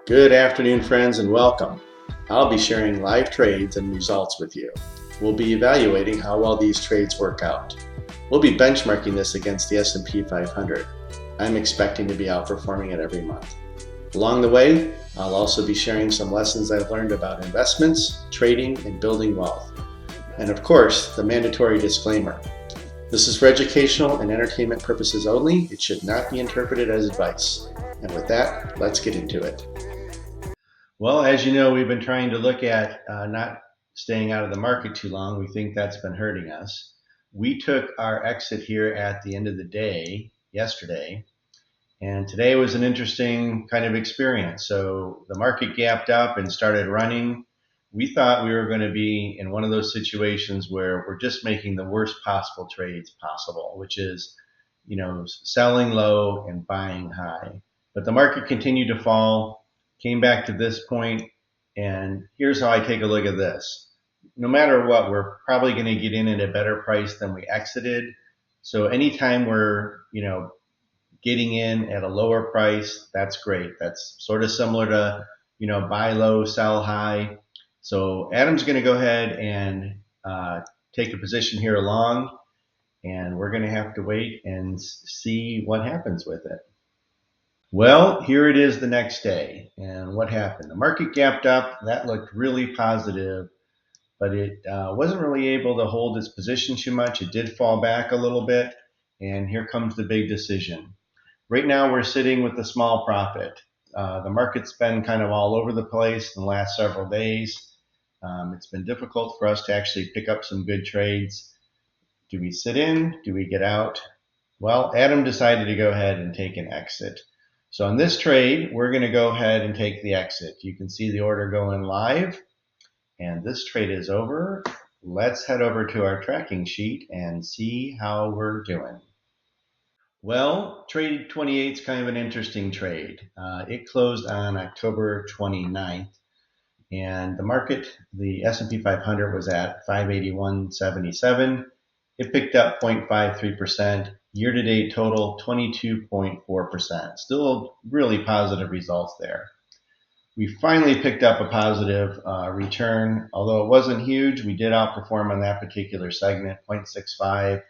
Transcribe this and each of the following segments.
Good afternoon, friends, and welcome. I'll be sharing live trades and results with you. We'll be evaluating how well these trades work out. We'll be benchmarking this against the S&P 500. I'm expecting to be outperforming it every month. Along the way, I'll also be sharing some lessons I've learned about investments, trading, and building wealth. And of course, the mandatory disclaimer. This is for educational and entertainment purposes only. It should not be interpreted as advice. And with that, let's get into it. Well, as you know, we've been trying to look at not staying out of the market too long. We think that's been hurting us. We took our exit here at the end of the day yesterday, and today was an interesting kind of experience. So the market gapped up and started running. We thought we were going to be in one of those situations where we're just making the worst possible trades possible, which is, selling low and buying high. But the market continued to fall. Came back to this point, and here's how I take a look at this. No matter what, we're probably going to get in at a better price than we exited. So anytime we're, getting in at a lower price, that's great. That's sort of similar to, buy low, sell high. So Adam's going to go ahead and take a position here long, and we're going to have to wait and see what happens with it. Well, here it is the next day, and what happened? The market gapped up. That looked really positive, but it wasn't really able to hold its position too much. It did fall back a little bit, and here comes the big decision. Right now, we're sitting with a small profit. The market's been kind of all over the place in the last several days. It's been difficult for us to actually pick up some good trades. Do we sit in? Do we get out? Well, Adam decided to go ahead and take an exit. So on this trade, we're going to go ahead and take the exit. You can see the order going live, and this trade is over. Let's head over to our tracking sheet and see how we're doing. Well, trade 28 is kind of an interesting trade. It closed on October 29th, and the market, the S&P 500 was at 581.77. It picked up 0.53%. Year-to-date total 22.4%. Still really positive results there. We finally picked up a positive return. Although it wasn't huge, we did outperform on that particular segment, 0.65.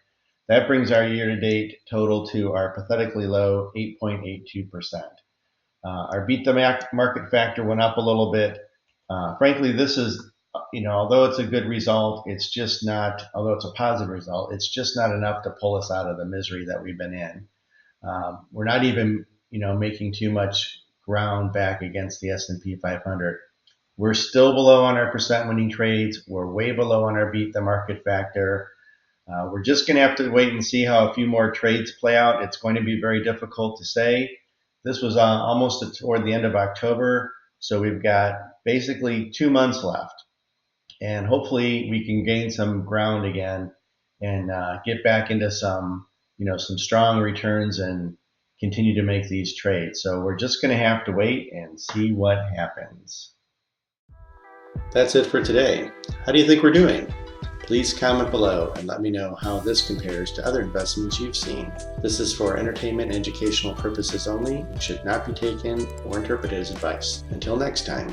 That brings our year-to-date total to our pathetically low 8.82%. Our beat the market factor went up a little bit. Frankly, this is, although it's a good result, it's just not, although it's a positive result, it's just not enough to pull us out of the misery that we've been in. We're not even, making too much ground back against the S&P 500. We're still below on our percent winning trades. We're way below on our beat the market factor. We're just going to have to wait and see how a few more trades play out. It's going to be very difficult to say. This was almost toward the end of October, so we've got basically 2 months left. And hopefully we can gain some ground again and get back into some strong returns and continue to make these trades. So we're just going to have to wait and see what happens. That's it for today. How do you think we're doing? Please comment below and let me know how this compares to other investments you've seen. This is for entertainment and educational purposes only. It should not be taken or interpreted as advice. Until next time.